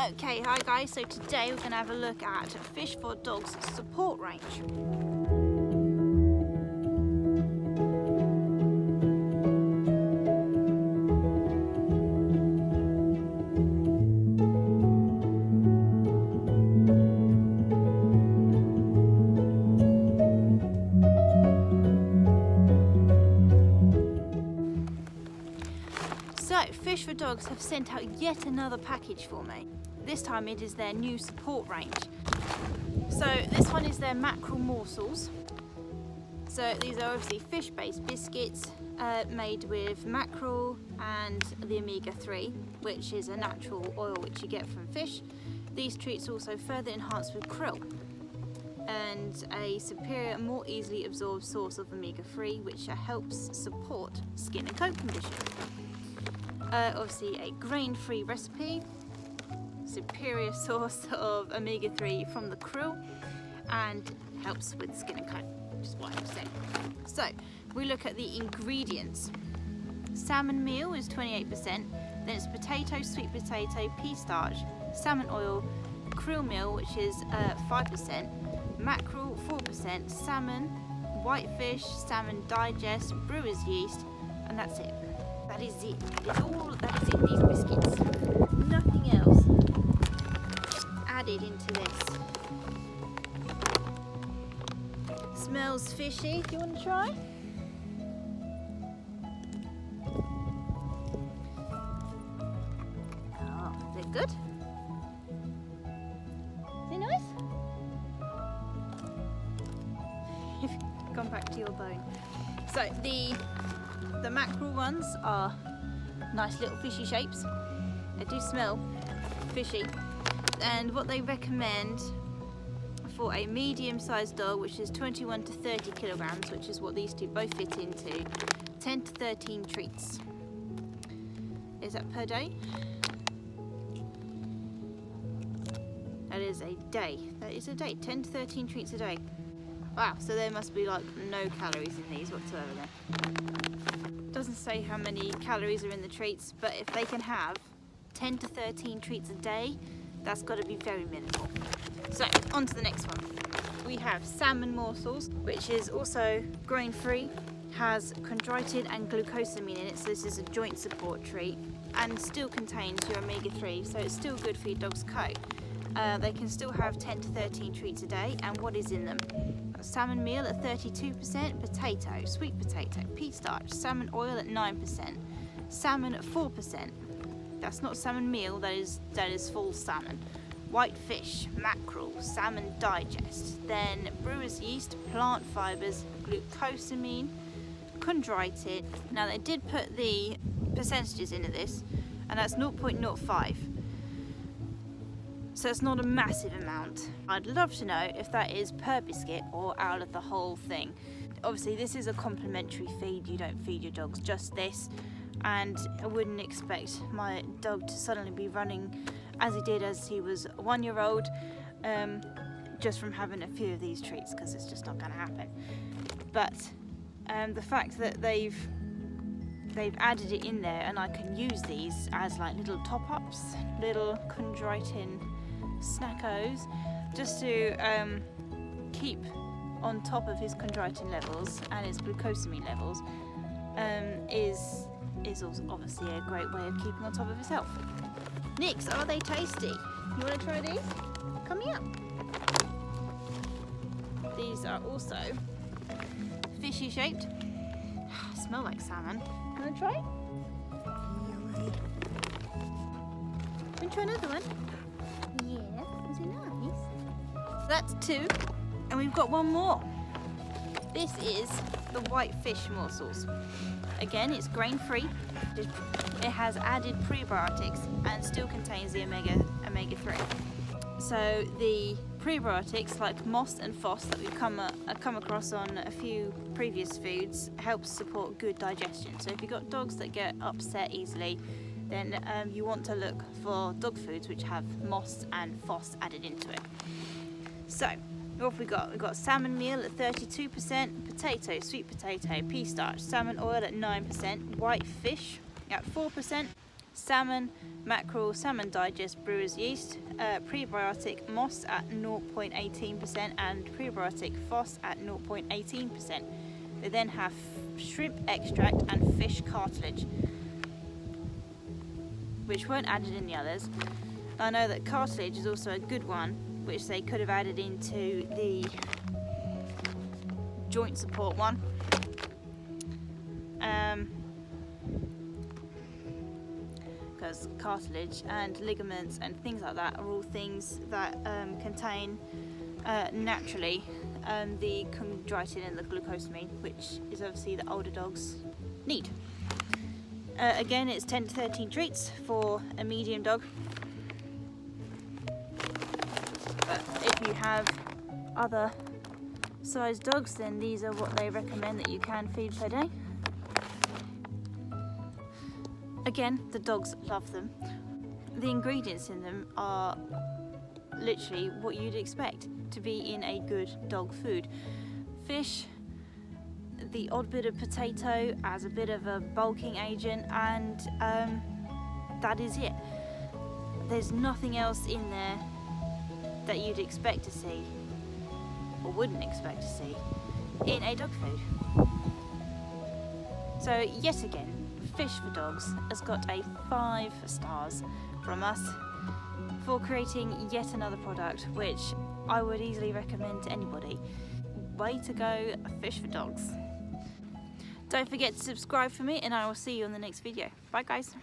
Okay, hi guys, so today we're going to have a look at Fish4Dogs support range. So, Fish4Dogs have sent out yet another package for me. This time it is their new support range. So this one is their Mackerel Morsels. So these are obviously fish-based biscuits made with mackerel and the omega-3, which is a natural oil which you get from fish. These treats are also further enhanced with krill and a superior, more easily absorbed source of omega-3, which helps support skin and coat conditions. Obviously a grain-free recipe, superior source of omega-3 from the krill, and helps with skin and coat, which is what I'm saying. So we look at the ingredients. Salmon meal is 28%, then it's potato, sweet potato, pea starch, salmon oil, krill meal, which is 5%, mackerel 4%, salmon, whitefish, salmon digest, brewer's yeast, and that's it. That is it. It's all that is in these biscuits. Nothing else added into this. Smells fishy. Do you want to try? Oh, is it good? Is it nice? You've gone back to your bone. So the mackerel ones are nice little fishy shapes. They do smell fishy. And what they recommend for a medium-sized dog, which is 21 to 30 kilograms, which is what these two both fit into, 10 to 13 treats. Is that per day? That is a day. That is a day. 10 to 13 treats a day. Wow, so there must be like no calories in these whatsoever then. Doesn't say how many calories are in the treats, but if they can have 10 to 13 treats a day, that's got to be very minimal. So, on to the next one. We have Salmon Morsels, which is also grain-free, has chondroitin and glucosamine in it, so this is a joint support treat, and still contains your omega-3, so it's still good for your dog's coat. They can still have 10 to 13 treats a day, and what is in them? Salmon meal at 32%, potato, sweet potato, pea starch, salmon oil at 9%, salmon at 4%. That's not salmon meal, that is full salmon. Whitefish, mackerel, salmon digest, then brewer's yeast, plant fibres, glucosamine, chondroitin. Now they did put the percentages into this, and that's 0.05. So it's not a massive amount. I'd love to know if that is per biscuit or out of the whole thing. Obviously this is a complimentary feed, you don't feed your dogs just this, and I wouldn't expect my dog to suddenly be running as he did as he was a 1-year-old, just from having a few of these treats, because it's just not going to happen. But the fact that they've added it in there, and I can use these as like little top-ups, little chondroitin snackos, just to keep on top of his chondroitin levels and his glucosamine levels, is also obviously a great way of keeping on top of his health. Next, are they tasty? You want to try these? Come here. These are also fishy shaped. Smell like salmon. Want to try? Yummy. Want to try another one? Yeah. Is it nice? So that's 2, and we've got one more. This is the whitefish morsels. Again, it's grain-free. It has added prebiotics and still contains the omega-3. So the prebiotics like MOS and FOS that we've come across on a few previous foods helps support good digestion. So if you've got dogs that get upset easily, then you want to look for dog foods which have MOS and FOS added into it. So what have we got? We've got salmon meal at 32%, potato, sweet potato, pea starch, salmon oil at 9%, white fish at 4%, salmon, mackerel, salmon digest brewer's yeast, prebiotic moss at 0.18% and prebiotic FOS at 0.18%. They then have shrimp extract and fish cartilage, which weren't added in the others. I know that cartilage is also a good one, which they could have added into the joint support one. Because cartilage and ligaments and things like that are all things that contain naturally the chondroitin and the glucosamine, which is obviously the older dogs need. Again, it's 10 to 13 treats for a medium dog. But if you have other sized dogs, then these are what they recommend that you can feed per day. Again, the dogs love them. The ingredients in them are literally what you'd expect to be in a good dog food. Fish, the odd bit of potato as a bit of a bulking agent, and that is it. There's nothing else in there that you'd expect to see, or wouldn't expect to see, in a dog food. So yet again, Fish4Dogs has got a 5 stars from us for creating yet another product which I would easily recommend to anybody. Way to go, Fish4Dogs. Don't forget to subscribe for me, and I will see you on the next video. Bye guys.